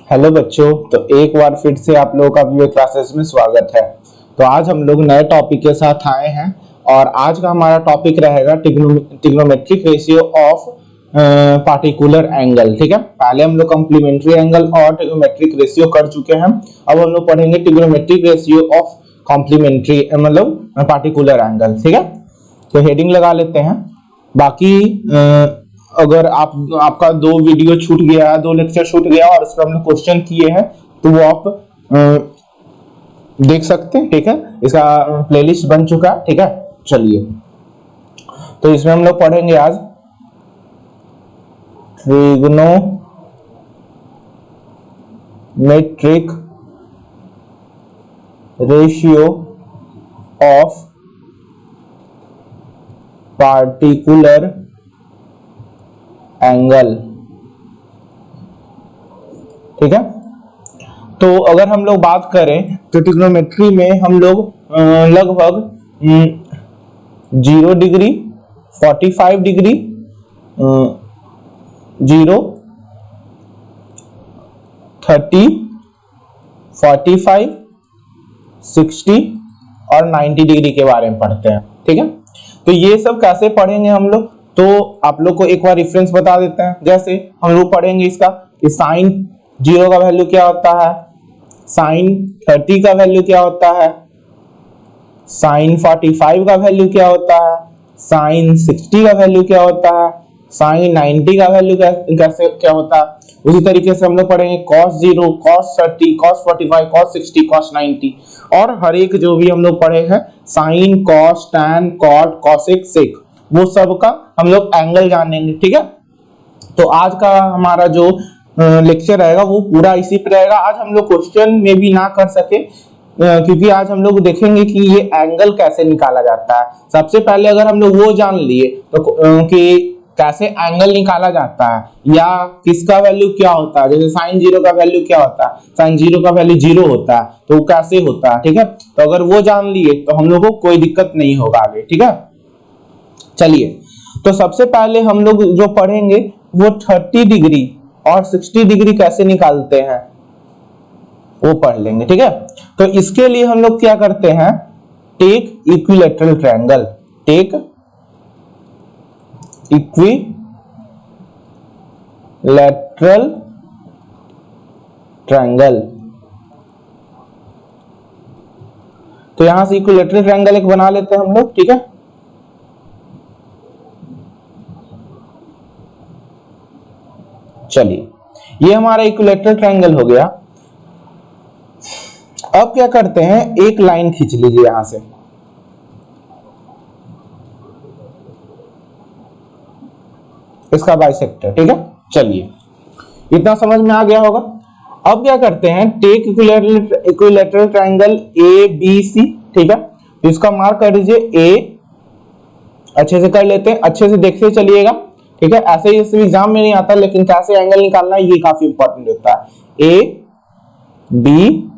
Hello बच्चों, तो एक बार फिर से आप लोगों का वीडियो क्लासेस में स्वागत है। तो आज हम लोग नए टॉपिक के साथ आए हैं और आज का हमारा टॉपिक रहेगा trigonometric ratio of particular angle. ठीक है, पहले हम लोग कॉम्प्लीमेंट्री एंगल और ट्रिग्नोमेट्रिक रेशियो कर चुके हैं। अब हम लोग पढ़ेंगे ट्रिग्नोमेट्रिक रेशियो ऑफ कॉम्प्लीमेंट्री मतलब पार्टिकुलर एंगल। ठीक है, तो हेडिंग लगा लेते हैं। बाकी अगर आपका दो वीडियो छूट गया, दो लेक्चर छूट गया और उस पर हमने क्वेश्चन किए हैं तो वो आप देख सकते हैं। ठीक है, इसका प्लेलिस्ट बन चुका है। ठीक है, चलिए तो इसमें हम लोग पढ़ेंगे आज trigonometric ratio of particular angle. ठीक है, तो अगर हम लोग बात करें तो ट्रिग्नोमेट्री में हम लोग लगभग 0 डिग्री, 45 डिग्री, 0, 30, 45, 60 और 90 डिग्री के बारे में पढ़ते हैं। ठीक है, तो ये सब कैसे पढ़ेंगे हम लोग, तो आप लोग को एक बार रेफरेंस बता देते हैं। जैसे हम लोग पढ़ेंगे इसका कि साइन 0 का वैल्यू क्या होता है, साइन 30 का वैल्यू क्या होता है, साइन 45 का वैल्यू क्या होता है, साइन 60 का वैल्यू क्या होता है, साइन 90 का वैल्यू कैसे क्या होता है। उसी तरीके से हम लोग पढ़ेंगे cos 0, cos 30, cos 45, cos 60, cos 90 और हर एक जो भी हम लोग पढ़े हैं sign, cos, tan, cot, cosec, sec, वो सब का हम लोग एंगल जानेंगे। ठीक है, तो आज का हमारा जो लेक्चर रहेगा वो पूरा इसी पे रहेगा। आज हम लोग क्वेश्चन में भी ना कर सके क्योंकि आज हम लोग देखेंगे कि ये एंगल कैसे निकाला जाता है। सबसे पहले अगर हम लोग वो जान लिए तो कि कैसे एंगल निकाला जाता है या किसका वैल्यू क्या होता है। जैसे साइन 0 का वैल्यू क्या होता है, साइन 0 का वैल्यू 0 होता है, तो वो कैसे होता है। ठीक है, तो अगर वो जान लिए तो हम लोग को कोई दिक्कत नहीं होगा आगे। ठीक है, चलिए तो सबसे पहले हम लोग जो पढ़ेंगे वो 30 डिग्री और 60 डिग्री कैसे निकालते हैं वो पढ़ लेंगे। ठीक है, तो इसके लिए हम लोग क्या करते हैं, take equilateral triangle, take equilateral triangle. तो यहां से इक्विलैटरल ट्रायंगल एक बना लेते हैं हम लोग। ठीक है, चलिए ये हमारा इक्विलैटरल ट्रायंगल हो गया। अब क्या करते हैं, एक लाइन खींच लीजिए यहां से, इसका बाइसेक्टर। ठीक है, चलिए इतना समझ में आ गया होगा। अब क्या करते हैं, take equilateral triangle A B C. ठीक है, तो इसका मार्क कर दीजिए ए, अच्छे से कर लेते हैं, अच्छे से देखते चलिएगा। ठीक है, ऐसे ही इस एग्जाम में नहीं आता लेकिन कैसे एंगल निकालना है ये काफी इंपॉर्टेंट होता है। ए बी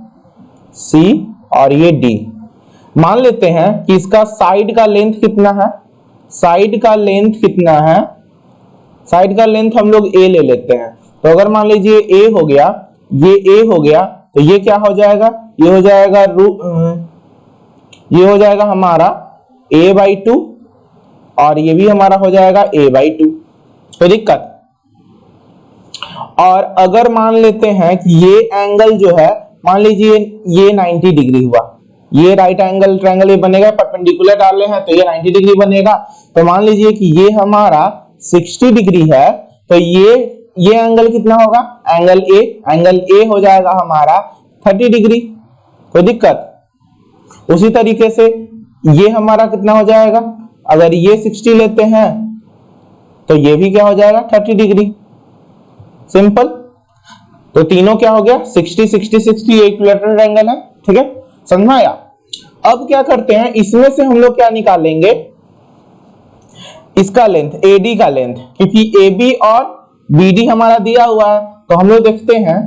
सी और ये डी। मान लेते हैं कि इसका साइड का लेंथ कितना है, साइड का लेंथ कितना है, साइड का लेंथ हम लोग ए ले लेते हैं। तो अगर मान लीजिए ए हो गया, ये ए हो गया, तो ये क्या हो जाएगा, ये हो जाएगा ये हो जाएगा हमारा a/2 और ये भी हमारा हो जाएगा a/2। कोई दिक्कत। और अगर मान लेते हैं कि ये एंगल जो है, मान लीजिए ये 90 डिग्री हुआ, ये राइट एंगल ट्रायंगल ये बनेगा, परपेंडिकुलर डाले हैं तो ये 90 डिग्री बनेगा। तो मान लीजिए कि ये हमारा 60 डिग्री है, तो ये एंगल कितना होगा, एंगल ए हो जाएगा हमारा 30 डिग्री। कोई दिक्कत। उसी तरीके से ये हमारा कितना हो जाएगा, अगर ये 60 लेते हैं तो ये भी क्या हो जाएगा 30 डिग्री। सिंपल। तो तीनों क्या हो गया 60 60 60, ये इक्विलैटरल ट्रायंगल है। ठीक है, समझ में आया। अब क्या करते हैं, इसमें से हम लोग क्या निकालेंगे, इसका लेंथ, AD का लेंथ, क्योंकि AB और BD हमारा दिया हुआ है। तो हम लोग देखते हैं,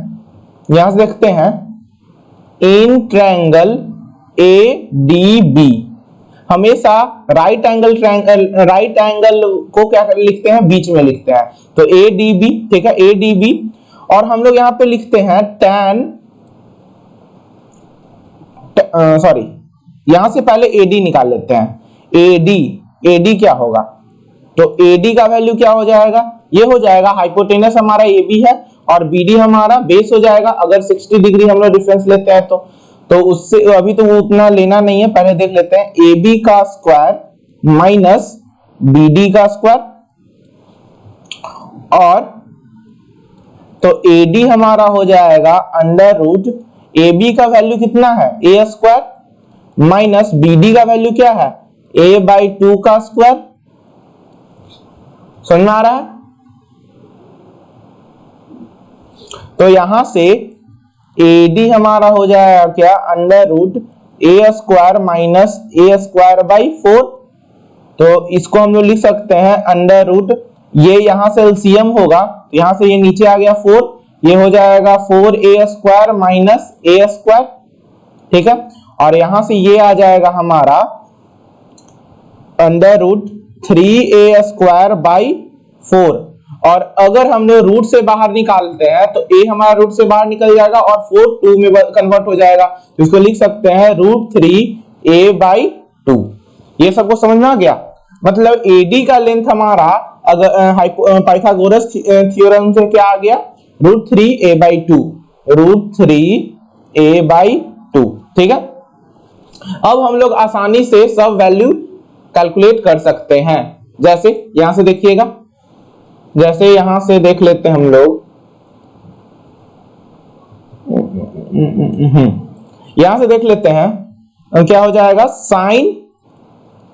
यहां से देखते हैं, इन ट्रायंगल ADB हमेशा राइट एंगल को क्या लिखते हैं, बीच में लिखते हैं। तो ADB, ठीक है, ADB और हम लोग यहाँ पे लिखते हैं tan, सॉरी यहां से पहले AD निकाल लेते हैं। AD क्या होगा, तो AD का वैल्यू क्या हो जाएगा, ये हो जाएगा हाइपोटेनस हमारा AB है और BD हमारा बेस हो जाएगा। अगर 60 डिग्री हम लोग डिफरेंस लेते हैं तो उससे अभी तो वो उतना लेना नहीं है, पहले देख लेते हैं। AB का स्क्वायर माइनस BD का स्क्वायर, और तो AD हमारा हो जाएगा अंडर रूट AB का वैल्यू कितना है A स्क्वायर माइनस BD का वैल्यू क्या है A/2 का स्क्वायर। समझ में आ रहा है? तो यहां से AD हमारा हो जाएगा क्या, under root A square minus A square by 4। तो इसको हम लोग लिख सकते हैं अंडर रूट, ये यहां से एलसीएम होगा, तो यहां से ये नीचे आ गया 4, ये हो जाएगा 4A square minus A square, ठीक है। और यहां से ये आ जाएगा हमारा under root 3A square by 4। और अगर हम लोग रूट से बाहर निकालते हैं तो A हमारा रूट से बाहर निकल जाएगा और 4 2 में कन्वर्ट हो जाएगा, तो इसको लिख सकते हैं रूट 3A/2। ये सबको समझ में आ गया? मतलब AD का लेंथ हमारा अगर पाइथागोरस थ्योरम से क्या आ गया, रूट 3A/2, रूट 3A/2, ठीक है। अब हम लोग आसानी से सब वैल्यू कैलकुलेट कर सकते हैं। जैसे यहां से देखिएगा, जैसे यहां से देख लेते हैं हम लोग, यहां से देख लेते हैं क्या हो जाएगा, साइन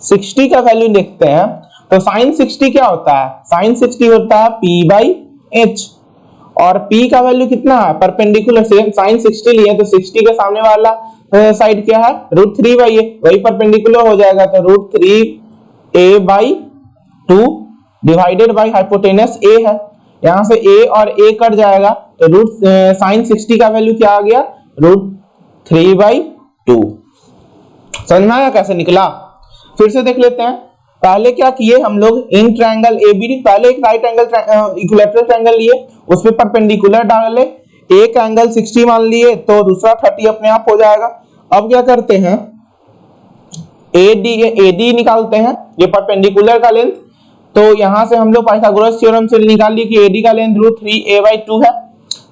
60 का वैल्यू देखते हैं। तो साइन 60 क्या होता है, साइन 60 होता है P/H, और P का वैल्यू कितना है, परपेंडिकुलर से साइन 60 लिए तो 60 के सामने वाला साइड क्या है, रूट 3/A, वही परपेंडिकुलर हो जाएगा, तो root 3A/2 divided by hypotenuse A है। यहां से A और A कट जाएगा, तो रूट साइन 60 का वैल्यू क्या आ गया, रूट 3/2। समझ में आया कैसे निकला? फिर से देख लेते हैं। पहले क्या किए हम लोग, इन ट्रायंगल ABD, पहले एक राइट एंगल इक्विलैटरल ट्रायंगल लिए, उस पे परपेंडिकुलर डाले, एक एंगल 60 मान लिए तो दूसरा 30 अपने आप हो जाएगा। अब क्या करते हैं, AD निकालते हैं, ये परपेंडिकुलर का लेंथ, तो यहां से हम लोग पाइथागोरस थ्योरम से निकाल लिए कि AD का लेंथ रूट 3A/2 है।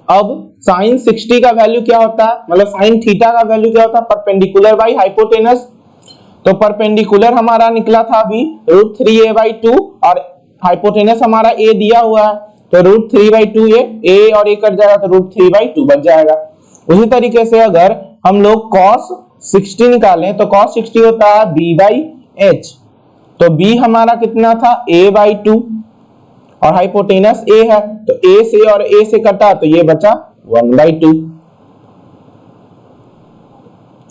अब साइन 60 का वैल्यू क्या होता है, मतलब साइन थीटा का वैल्यू क्या होता है, परपेंडिकुलर बाई हाइपोटेनस। तो परपेंडिकुलर हमारा निकला था अभी रूट 3A/2 और हाइपोटेनस हमारा A दिया हुआ है, तो रूट 3/2 A और A कट जाएगा तो रूट 3/2 बच जाएगा। उसी तरीके से अगर हम लोग cos 60 निकालें तो cos 60 होता है B/H, तो B हमारा कितना था A/2 और हाइपोटेनस A है, तो A से और A से कटा तो ये बचा 1/2।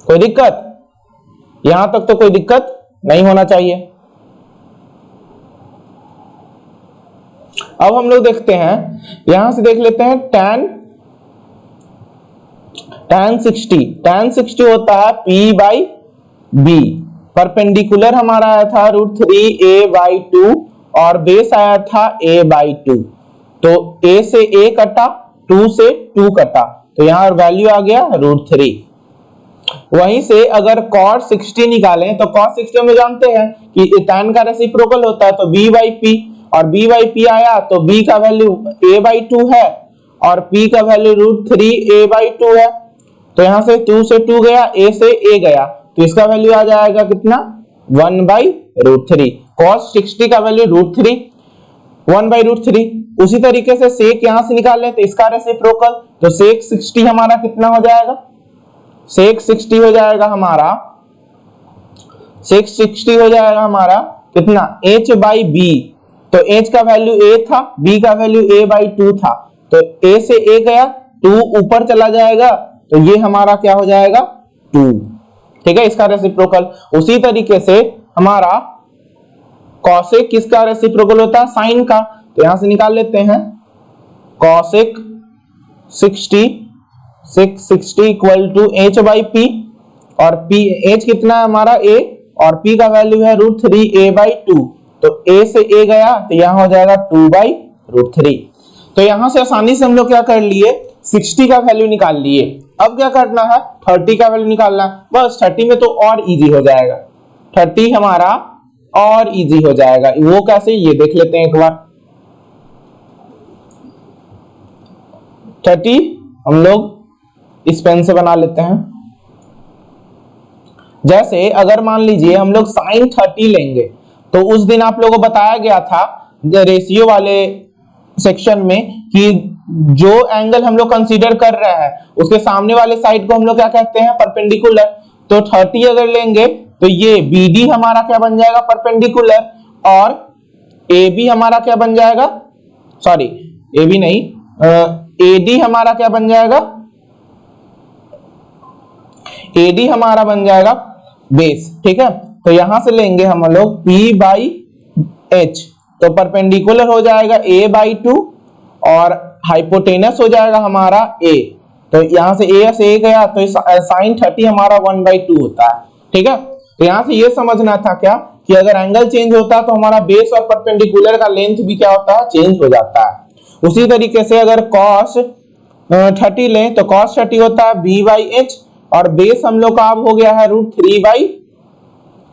कोई दिक्कत? यहां तक तो कोई दिक्कत नहीं होना चाहिए। अब हम लोग देखते हैं, यहां से देख लेते हैं tan 60 होता है P/B, परपेंडिकुलर हमारा आया था रूट 3A/2 और बेस आया था A/2, तो A से A कटा, 2 से 2 कटा, तो यहां वैल्यू आ गया रूट 3। वहीं से अगर cos 60 निकालें तो cos 60 हम जानते हैं कि tan का रेसिप्रोकल होता है, तो B/P, और B/P आया तो B का वैल्यू A/2 है और P का वैल्यू रूट 3A/2 है, तो यहां से 2 से 2 गया, A से A गया, तो इसका वैल्यू आ जाएगा कितना, 1/√3। cos 60 का वैल्यू रूट 3, 1/√3। उसी तरीके से sec यहां से निकाल लें तो इसका रेसिप्रोकल, तो sec 60 हमारा कितना हो जाएगा, sec 60 हो जाएगा हमारा, sec 60 हो जाएगा हमारा कितना, H/B, तो H का वैल्यू A था, B का वैल्यू A/2 था, तो A से A गया, 2 ऊपर चला जाएगा, तो ये हमारा क्या हो जाएगा 2, ठीक है, इसका रेसिप्रोकल। उसी तरीके से हमारा cosec किसका रेसिप्रोकल होता है, साइन का, तो यहां से निकाल लेते हैं cosec 60 इक्वल टू H/P, और P H कितना है हमारा A और P का वैल्यू है रूट 3A/2, तो A से A गया तो यहां हो जाएगा 2/√3। तो यहां से आसानी से हम लोग क्या कर लिए, 60 का वैल्यू निकाल लिए। अब क्या करना है, 30 का वैल्यू निकालना है। बस 30 में तो और इजी हो जाएगा, 30 हमारा और इजी हो जाएगा। वो कैसे, ये देख लेते हैं एक बार। 30 हम लोग इस पेन से बना लेते हैं। जैसे अगर मान लीजिए हम लोग sin 30 लेंगे, तो उस दिन आप लोगों को बताया गया था रेशियो वाले सेक्शन में कि जो एंगल हम लोग कंसीडर कर रहे हैं उसके सामने वाले साइड को हम लोग क्या कहते हैं, परपेंडिकुलर। तो 30 अगर लेंगे तो ये BD हमारा क्या बन जाएगा, परपेंडिकुलर, और AB हमारा क्या बन जाएगा, सॉरी AB नहीं, AD हमारा क्या बन जाएगा, AD हमारा बन जाएगा बेस। ठीक है, तो यहां से लेंगे हम लोग P/H, तो परपेंडिकुलर हो जाएगा A/2 और हाइपोटेनस हो जाएगा हमारा A। तो यहां से A से A गया तो sin 30 हमारा 1/2 होता है। ठीक है, तो यहां से ये समझना था क्या कि अगर एंगल चेंज होता है तो हमारा बेस और परपेंडिकुलर का लेंथ भी क्या होता है, चेंज हो जाता है। उसी तरीके से अगर cos 30 लें तो cos 30 होता है B/H, और बेस हम लोग का अब हो गया है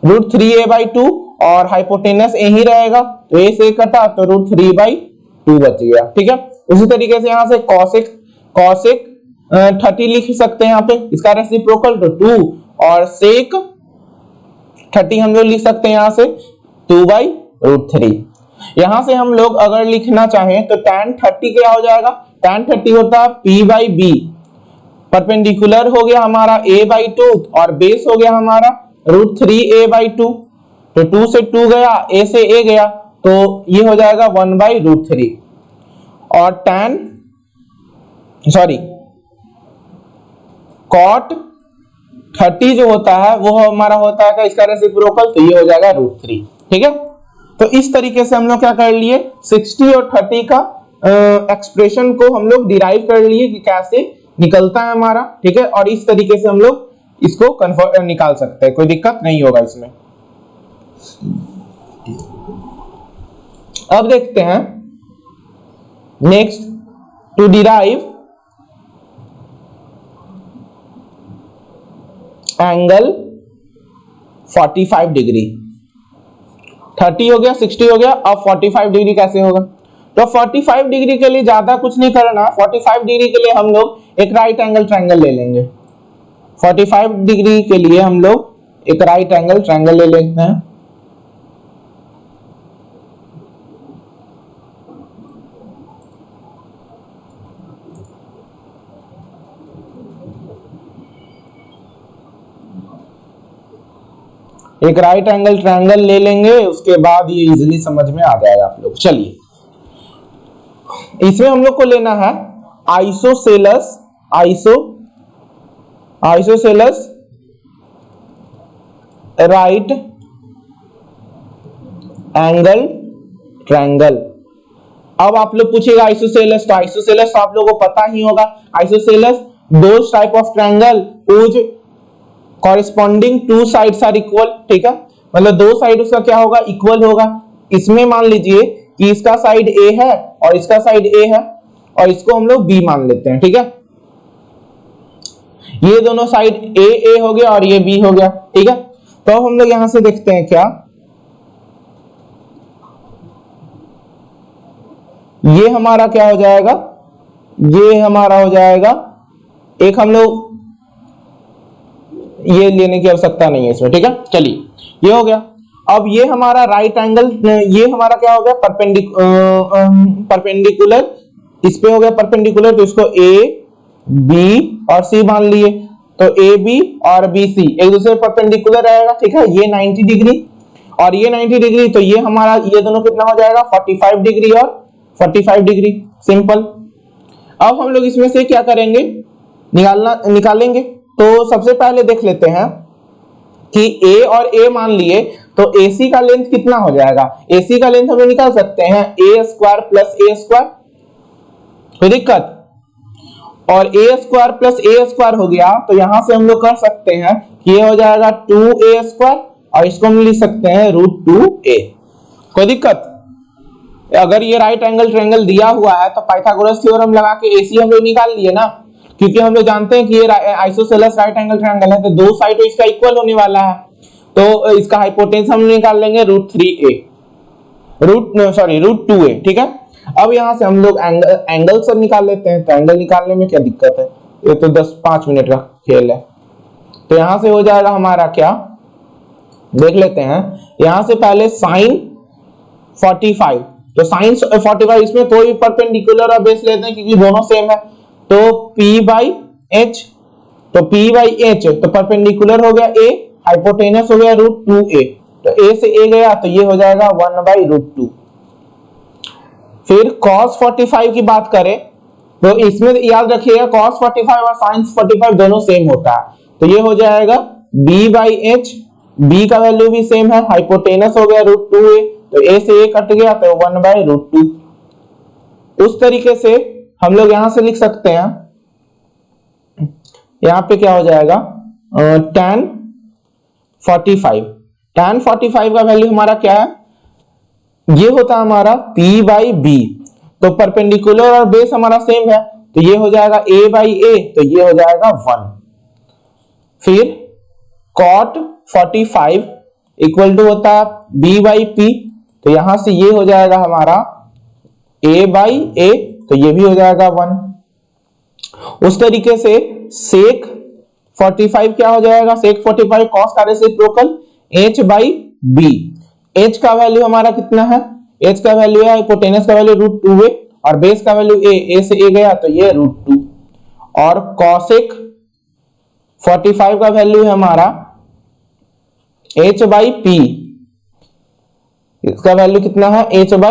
√3a/2, और हाइपोटेनस A ही रहेगा, तो A से कटा तो √3/2 बच गया। ठीक है, उसी तरीके से यहां से cosec 30 लिख सकते हैं, यहाँ पे इसका रेसिप्रोकल तो 2, और sec 30 हम लोग लिख सकते हैं यहां से 2/√3। यहां से हम लोग अगर लिखना चाहें तो tan 30 क्या हो जाएगा, tan 30 होता है P/B, परपेंडिकुलर हो गया हमारा A/2 और बेस हो गया हमारा √3a/2, तो 2 से 2 गया, A से A गया, तो ये हो जाएगा 1/√3। और cot 30 जो होता है वो हमारा होता है इसका रेसिप्रोकल, तो ये हो जाएगा √3। ठीक है, तो इस तरीके से हम लोग क्या कर लिए, 60 और 30 का एक्सप्रेशन को हम लोग डिराइव कर लिए कि कैसे निकलता है हमारा। ठीक है, और इस तरीके से हम लोग इसको निकाल सकते हैं, कोई दिक्कत नहीं होगा इसमें। अब देखते हैं next, to derive angle 45 degree. 30 हो गया, 60 हो गया, अब 45 डिग्री कैसे होगा। तो 45 डिग्री के लिए ज्यादा कुछ नहीं करना, 45 डिग्री के लिए हम लोग एक राइट एंगल ट्रायंगल ले लेंगे। 45 डिग्री के लिए हम लोग एक राइट एंगल ट्रायंगल ले लेते हैं। एक राइट एंगल ट्रायंगल ले लेंगे, उसके बाद ये इजीली समझ में आ जाएगा आप लोग। चलिए, इसमें हम लोग को लेना है आइसोसेलस राइट एंगल ट्रायंगल। अब आप लोग पूछेगा आइसोसेलस, तो आइसोसेलस तो आप लोगों को पता ही होगा। Isosceles those type of triangle whose corresponding two sides are equal। ठीक है, मतलब दो साइड उसका क्या होगा, इक्वल होगा। इसमें मान लीजिए कि इसका साइड A है और इसका साइड A है, और इसको हम लोग B मान लेते हैं। ठीक है, ये दोनों साइड A हो गया और ये B हो गया। ठीक है, तो अब हम लोग यहां से देखते हैं क्या, ये हमारा क्या हो जाएगा, ये हमारा हो जाएगा, एक हम लोग ये लेने की आवश्यकता नहीं है इसमें। ठीक है, चलिए ये हो गया। अब ये हमारा राइट एंगल, ये हमारा क्या हो गया, परपेंडिकुलर, इस पे हो गया परपेंडिकुलर, तो इसको A B और C मान लिए, तो AB और BC एक दूसरे परपेंडिकुलर रहेगा। ठीक है, ये 90 डिग्री और ये 90 डिग्री, तो ये हमारा, ये दोनों कितना हो जाएगा, 45 डिग्री और 45 डिग्री। सिंपल। अब हम लोग इसमें से क्या करेंगे, निकालेंगे। तो सबसे पहले देख लेते हैं कि A और A मान लिए, तो AC का लेंथ कितना हो जाएगा। AC का लेंथ हम लोग निकाल सकते हैं A square plus A square, कोई दिक्कत, और A square plus A square हो गया, तो यहां से हम लोग कर सकते हैं कि ये हो जाएगा 2A स्क्वायर, और इसको हम लिख सकते हैं √2A, कोई दिक्कत। अगर ये राइट एंगल ट्रायंगल दिया हुआ है तो पाइथागोरस थ्योरम लगा के एसी हम लोग निकाल लिए ना, क्योंकि हम लोग जानते हैं कि ये आइसोसेलेस राइट एंगल ट्रायंगल है तो दो साइड तो इसका इक्वल होने वाला है, तो इसका हाइपोटेन्यूज हम निकाल लेंगे √3a √2a, ठीक है। अब यहां से हम लोग एंगल सब निकाल लेते हैं, तो एंगल निकालने में क्या दिक्कत है, ये तो 10-5 मिनट का खेल है। तो यहां से हो जाएगा हमारा क्या, देख लेते हैं। यहां से पहले sin 45, तो sin 45 इसमें कोई भी परपेंडिकुलर और बेस लेते हैं क्योंकि दोनों सेम है, तो p/h, तो p/h तो परपेंडिकुलर हो गया a, हाइपोटेनस हो गया √2a, तो a से a गया तो ये हो जाएगा 1/√2। फिर cos 45 की बात करें तो इसमें याद रखिएगा cos 45 और sin 45 दोनों सेम होता है, तो ये हो जाएगा b/h, b का वैल्यू भी सेम है, हाइपोटेनस हो गया √2a, तो a से a कट गया तो 1/√2। उस तरीके से हम लोग यहां से लिख सकते हैं, यहां पे क्या हो जाएगा tan 45 का वैल्यू हमारा क्या है, ये होता है हमारा p/b, तो परपेंडिकुलर और बेस हमारा सेम है, तो ये हो जाएगा a/a, तो ये हो जाएगा 1। फिर cot 45 इक्वल टू होता है b/p, तो यहां से ये हो जाएगा हमारा a/a, तो ये भी हो जाएगा 1। उस तरीके से sec 45 क्या हो जाएगा, sec 45 cos का रेसिप्रोकल h/b, h का वैल्यू हमारा कितना है, h का वैल्यू है हाइपोटेनस का वैल्यू √2a और बेस का वैल्यू a से a गया तो ये √2, और cosec 45 का वैल्यू है हमारा h/p, इसका वैल्यू कितना है h/p,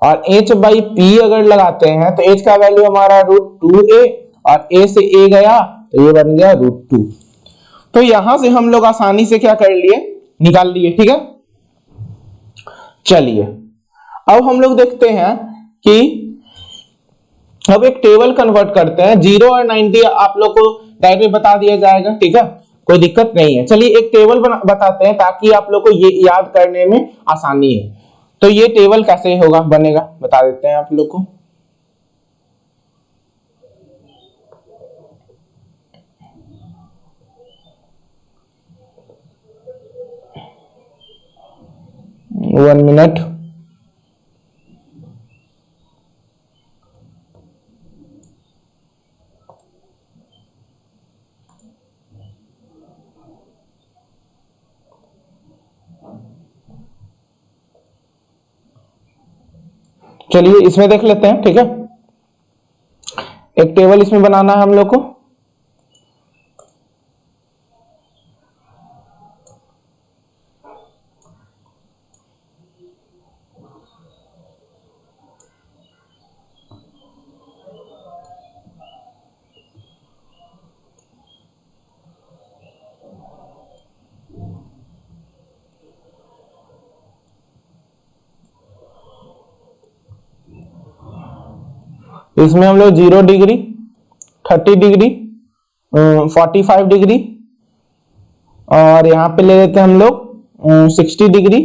और h/p अगर लगाते हैं तो h का वैल्यू हमारा √2a और a से a गया तो ये बन गया √2। तो यहां से हम लोग आसानी से क्या कर लिए, निकाल लिए, ठीक है। चलिए अब हम लोग देखते हैं कि अब एक टेबल कन्वर्ट करते हैं, 0 और 90 आप लोग को डायरेक्ट बता दिया जाएगा, ठीक है, कोई दिक्कत नहीं है। चलिए एक टेबल बताते हैं ताकि आप लोग को ये याद करने में आसानी हो। तो ये टेबल कैसे होगा, बनेगा, बता देते हैं आप लोग को। वन मिनट, चलिए इसमें देख लेते हैं, ठीक है। एक टेबल इसमें बनाना है हम लोग को। इसमें हम लोग 0 डिग्री, 30 डिग्री, 45 डिग्री, और यहां पे ले लेते हैं हम लोग 60 डिग्री,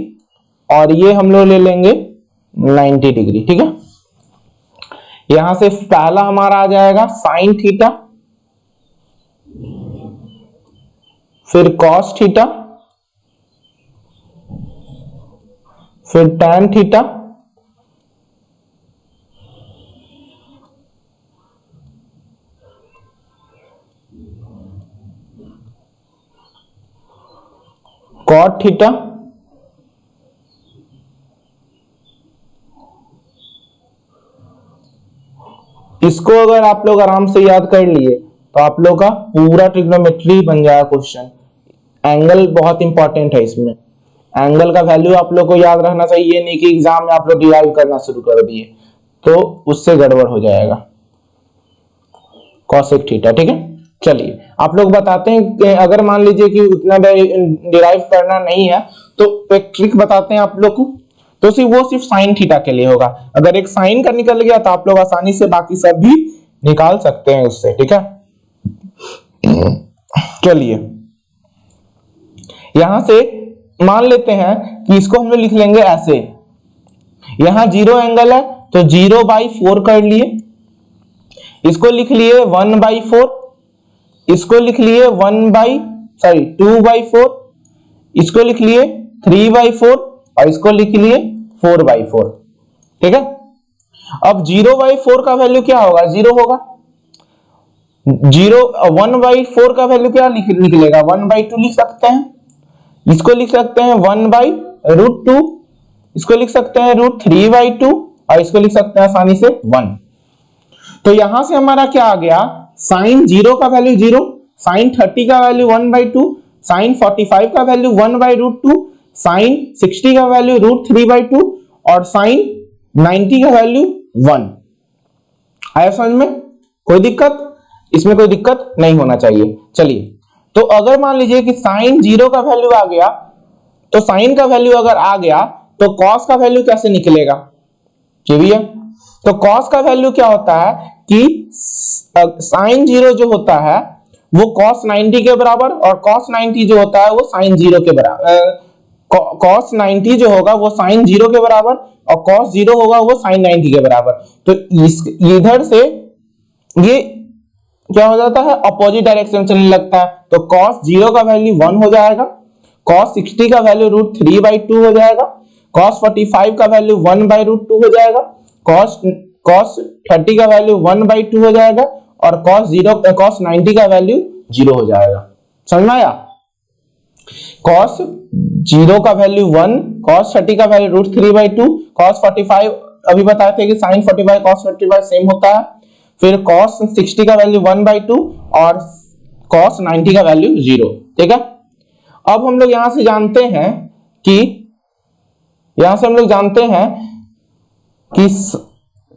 और ये हम लोग ले लेंगे 90 डिग्री, ठीक है। यहां से पहला हमारा आ जाएगा साइन थीटा, फिर कॉस थीटा, फिर टैन थीटा, कॉट थीटा, इसको अगर आप लोग आराम से याद कर लिए तो आप लोग का पूरा ट्रिग्नोमेट्री बन जाएगा क्वेश्चन। एंगल बहुत इंपॉर्टेंट है, इसमें एंगल का वैल्यू आप लोग को याद रखना चाहिए, ये नहीं कि एग्जाम में आप लोग डिराइव करना शुरू कर दिए तो उससे गड़बड़ हो जाएगा। कॉसेक थीटा, ठीक है। चलिए आप लोग बताते हैं कि अगर मान लीजिए कि उतना डिराइव करना नहीं है तो एक ट्रिक बताते हैं आप लोग को, तो सिर्फ साइन थीटा के लिए होगा। अगर एक साइन का निकल गया तो आप लोग आसानी से बाकी सब भी निकाल सकते हैं उससे, ठीक है। चलिए यहां से मान लेते हैं कि इसको हम लोग लिख लेंगे ऐसे, यहां 0 एंगल है तो 0/4 कर लिए, इसको लिख लिए 1/4, इसको लिख लिए 2/4, इसको लिख लिए 3/4 और इसको लिख लिए 4/4। ठीक है, अब 0/4 का वैल्यू क्या होगा? 0 होगा। 1/4 का वैल्यू क्या निकलेगा? 1/2 लिख सकते हैं, इसको लिख सकते हैं 1/√2, इसको लिख सकते हैं √3/2 और इसको लिख सकते हैं आसानी से 1। तो यहां से हमारा क्या आ गया? साइन 0 का वैल्यू 0, साइन 30 का वैल्यू 1/2, साइन 45 का वैल्यू 1/√2, साइन 60 का वैल्यू √3/2 और साइन 90 का वैल्यू 1। आया समझ में? कोई दिक्कत? इसमें कोई दिक्कत नहीं होना चाहिए। चलिए, तो अगर मान लीजिए कि साइन 0 का वैल्यू आ गया, तो साइन का वैल्यू अगर आ गया तो कॉस का वैल्यू कैसे निकलेगा? ये भी है। तो कॉस का वैल्यू क्या होता है कि साइन 0 जो होता है वो कॉस 90 के बराबर, और कॉस 90 जो होता है वो साइन 0 के बराबर, कॉस 90 जो होगा वो साइन 0 के बराबर और कॉस 0 होगा वो साइन 90 के बराबर। तो इधर से ये क्या हो जाता है? अपोजिट डायरेक्शन चलने लगता है। तो cos 0 का वैल्यू 1 हो जाएगा, cos 60 का वैल्यू √3/2 हो जाएगा, cos 45 का वैल्यू 1/√2 हो जाएगा, cos 30 का वैल्यू 1/2 हो जाएगा और cos 90 का वैल्यू 0 हो जाएगा। समझ में आया? cos 0 का वैल्यू 1, cos 30 का वैल्यू √3/2, cos 45 अभी बताए थे कि sin 45 cos 45 सेम होता है, फिर cos 60 का वैल्यू 1/2 और cos 90 का वैल्यू 0। ठीक है, अब हम लोग यहां से जानते हैं कि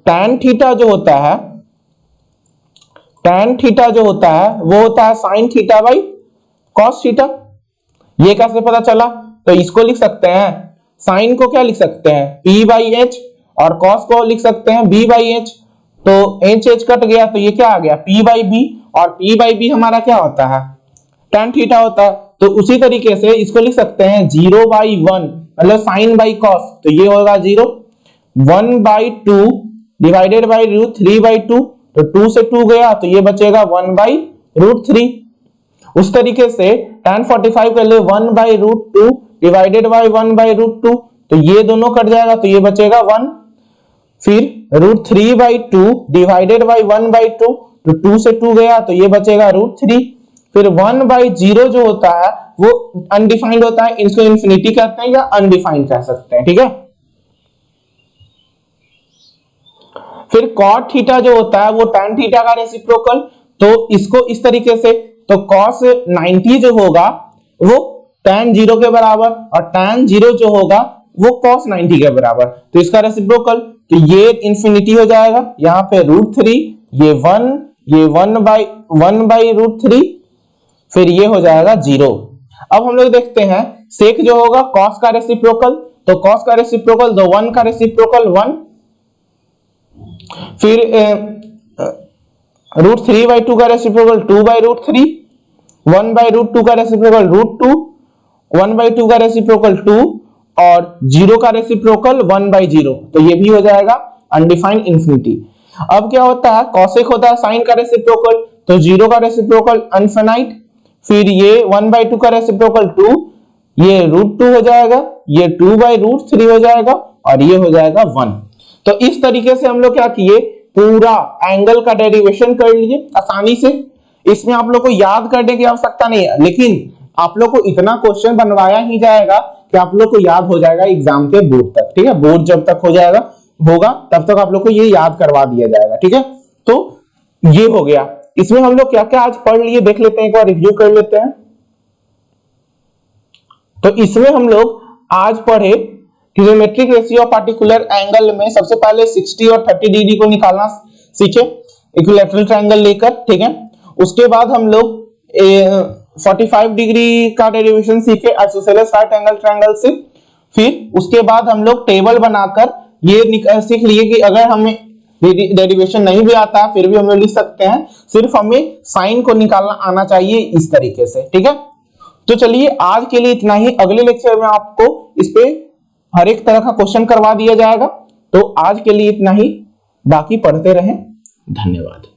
tan थीटा जो होता है, वो होता है sin theta by cos theta. ये कैसे पता चला? तो इसको लिख सकते हैं, sin को क्या लिख सकते हैं? p/h और cos को लिख सकते हैं b/h। तो h कट गया तो ये क्या आ गया? p/b, और p/b हमारा क्या होता है? tan थीटा होता है। तो उसी तरीके से इसको लिख सकते हैं 0/1 मतलब sin बाई cos, तो ये होगा 0, 1/2 डिवाइडेड बाई √3/2, तो 2 से 2 गया तो ये बचेगा 1/√3। उस तरीके से tan 45 के लिए 1/√2 डिवाइडेड बाई 1/√2, तो ये दोनों कट जाएगा तो ये बचेगा 1, फिर √3/2 डिवाइडेड बाई 1/2, तो 2 से 2 गया तो ये बचेगा √3, फिर 1/0 जो होता है वो अनडिफाइंड होता है, इसको इंफिनिटी कहते हैं या अनडिफाइंड कह सकते हैं। ठीक है, फिर cot थीटा जो होता है वो tan थीटा का रेसिप्रोकल, तो इसको इस तरीके से, तो cos 90 जो होगा वो tan 0 के बराबर और tan 0 जो होगा वो cos 90 के बराबर, तो इसका रेसिप्रोकल, तो ये इंफिनिटी हो जाएगा, यहाँ पे √3, ये 1, ये 1/√3, फिर ये हो जाएगा 0। अब हम लोग देखते हैं sec जो होगा cos का रेसिप्रोकल, तो cos का रेसिप्रोकल तो 1 का रेसिप्रोकल 1, फिर √3/2 का रेसिप्रोकल 2/√3, 1/√2 का रेसिप्रोकल √2, 1/2 का रेसिप्रोकल 2 और 0 का रेसिप्रोकल 1/0, तो ये भी हो जाएगा अनडिफाइंड इंफिनिटी। अब क्या होता है? cosec होता है sin का रेसिप्रोकल, तो 0 का रेसिप्रोकल अनफिनाइट, फिर ये 1/2 का रेसिप्रोकल 2, ये √2 हो जाएगा, ये 2/√3 हो जाएगा और ये हो जाएगा 1। तो इस तरीके से हम लोग क्या किए? पूरा एंगल का डेरिवेशन कर लिए आसानी से। इसमें आप लोग को याद करने की आवश्यकता नहीं है, लेकिन आप लोग को इतना क्वेश्चन बनवाया ही जाएगा कि आप लोग को याद हो जाएगा एग्जाम के बोर्ड तक। ठीक है, बोर्ड जब तक होगा तब तक आप लोग को ये याद करवा दिया जाएगा। ठीक है, तो ये हो गया। इसमें हम लोग क्या क्या आज पढ़ लिए देख लेते हैं, एक बार रिव्यू कर लेते हैं। तो इसमें हम लोग आज पढ़े trigonometric ratio of particular angle में सबसे पहले 60 और 30 डिग्री को निकालना सीखे इक्विलैटरल ट्रायंगल लेकर। ठीक है, उसके बाद हम लोग 45 डिग्री का डेरिवेशन सीखे आइसोसेलेस राइट एंगल ट्रायंगल से। फिर उसके बाद हम लोग टेबल बनाकर ये सीख लिए कि अगर हमें डेरिवेशन नहीं भी आता फिर भी हम लोग लिख सकते हैं, सिर्फ हमें साइन को निकालना आना चाहिए इस तरीके से। ठीक है, तो चलिए आज के लिए इतना ही। अगले लेक्चर में आपको इस पे हर एक तरह का क्वेश्चन करवा दिया जाएगा। तो आज के लिए इतना ही, बाकी पढ़ते रहें। धन्यवाद।